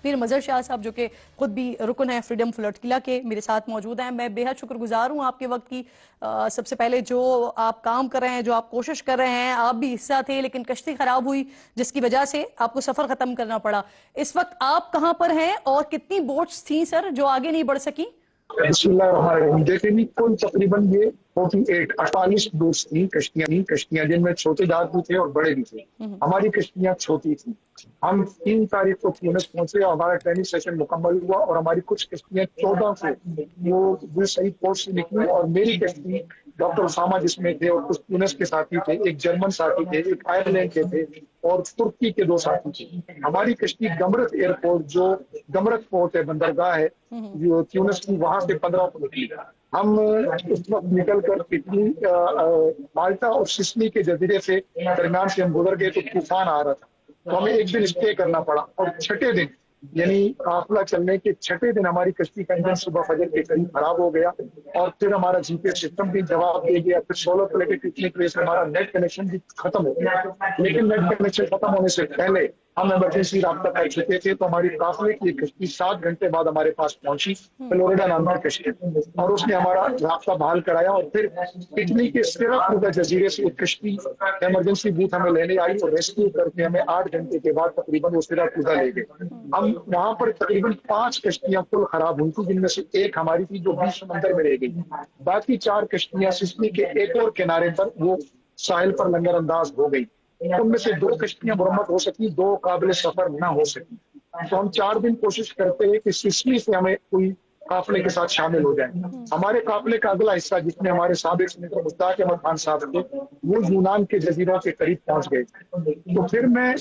پیر مظہر شاہ صاحب جو کہ خود بھی رکن ہیں فریڈم فلٹ قلعہ کے، میرے ساتھ موجود ہیں. میں بے حد شکر گزار ہوں آپ کے وقت کی. سب سے پہلے جو آپ کام کر رہے ہیں، جو آپ کوشش کر رہے ہیں، آپ بھی حصہ تھے لیکن کشتی خراب ہوئی جس کی وجہ سے آپ کو سفر ختم کرنا پڑا. اس وقت آپ کہاں پر ہیں اور کتنی بوٹس تھیں سر جو آگے نہیں بڑھ سکی؟ بسم اللہ الرحمن الرحیم. دیکھیں جی، کل تقریباً یہ 48 بوٹس تھیں، کشتیاں جن میں چھوٹے جہاز بھی تھے اور بڑے بھی تھے. ہماری کشتیاں چھوٹی تھیں. ہم 3 تاریخ کو تیونس پہنچے اور ہمارا ٹریننگ سیشن مکمل ہوا اور ہماری کچھ کشتیاں 14 سے وہ صحیح پورٹ سے نکلی اور میری کشتی ڈاکٹر اسامہ جس میں تھے اور کچھ تیونس کے ساتھی تھے، ایک جرمن ساتھی تھے، ایک آئرلینڈ کے تھے اور ترکی کے 2 ساتھی تھے. ہماری کشتی گمرک ایئرپورٹ جو گمرک پورٹ ہے، بندرگاہ ہے جو تیونس کی، وہاں سے 15 کو نکلی. ہم اس وقت نکل کر اٹلی، مالٹا اور سسلی کے جزیرے سے درمیان سے ہم گزر گئے تو طوفان آ رہا تھا، تو ہمیں ایک دن اسٹے کرنا پڑا. اور چھٹے دن یعنی قافلہ چلنے کے چھٹے دن ہماری کشتی کا انجن صبح فجر کے قریب خراب ہو گیا اور پھر ہمارا جی پی ایس سسٹم بھی جواب دے گیا. پھر سولر پلیٹیں ٹوٹنے کی وجہ سے ہمارا نیٹ کنیکشن بھی ختم ہو گیا. لیکن نیٹ کنیکشن ختم ہونے سے پہلے ہم ایمرجنسی رابطہ کر چکے تھے، تو ہماری قافلے کی کشتی 7 گھنٹے بعد ہمارے پاس پہنچی، فلوریڈا نام کی کشتی، اور اس نے ہمارا رابطہ بحال کرایا. اور پھر اٹلی کے سیراکوٹا جزیرے سے ایک کشتی ایمرجنسی بوت ہمیں لینے آئی اور ریسکیو کر کے ہمیں 8 گھنٹے کے بعد تقریباً وہ سیراکوٹا لے گئے. ہم وہاں پر تقریباً 5 کشتیاں کل خراب ہوئی تھی، جن میں سے ایک ہماری تھی جو بیچ سمندر میں رہ گئی. باقی 4 کشتیاں سسلی کے ایک اور کنارے پر وہ ساحل پر لنگر انداز ہو گئی. ان میں سے 2 کشتیاں مرمت ہو سکی، 2 قابل سفر نہ ہو سکی. تو ہم 4 دن کوشش کرتے ہیں کہ سسلی سے ہمیں کوئی قافلے کے ساتھ شامل ہو جائیں. ہمارے قافلے کا اگلا حصہ جس میں ہمارے سابق سینیٹر مشتاق احمد خان صاحب تھے، وہ یونان کے جزیروں کے قریب پہنچ گئے. تو پھر میں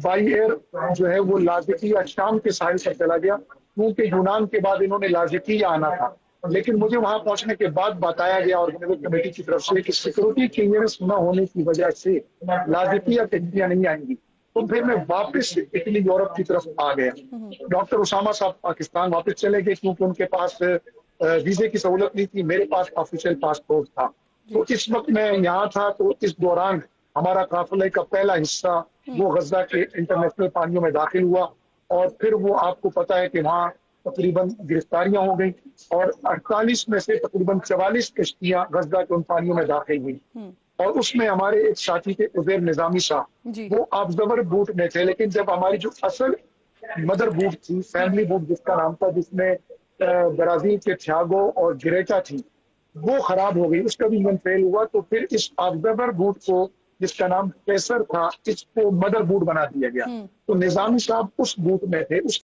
بائی ایئر جو ہے وہ لازقیہ شام کے ساحل پر چلا گیا، کیونکہ یونان کے بعد انہوں نے لازقیہ آنا تھا. لیکن مجھے وہاں پہنچنے کے بعد بتایا گیا آرگینائزنگ کمیٹی کی طرف سے کہ سیکورٹی کلیئرنس نہ ہونے کی وجہ سے لازقیہ کشتیاں نہیں آئیں گی. تو پھر میں واپس اٹلی یورپ کی طرف آ گیا. ڈاکٹر اسامہ صاحب پاکستان واپس چلے گئے کیونکہ ان کے پاس ویزے کی سہولت نہیں تھی، میرے پاس آفیشیل پاسپورٹ تھا. تو اس وقت میں یہاں تھا. تو اس دوران ہمارا قافلے کا پہلا حصہ وہ غزہ کے انٹرنیشنل پانیوں میں داخل ہوا اور پھر وہ آپ کو پتا ہے کہ وہاں تقریباً گرفتاریاں ہو گئی اور 48 میں سے تقریباً 44 کشتیاں غزہ کے ان پانیوں میں داخل ہوئی. اور اس میں ہمارے ایک ساتھی تھے عزیر نظامی صاحب، وہ آبزرور بوٹ میں تھے. لیکن جب ہماری جو اصل مدر بوٹ تھی، فیملی بوٹ جس کا نام تھا، جس میں برازیل کے تھیاگو اور گریٹا تھی، وہ خراب ہو گئی، اس کا بھی انجن فیل ہوا. تو پھر اس آبزرور بوٹ کو جس کا نام کیسر تھا، اس کو مدر بوٹ بنا دیا گیا. تو نظامی صاحب اس بوٹ میں تھے. اس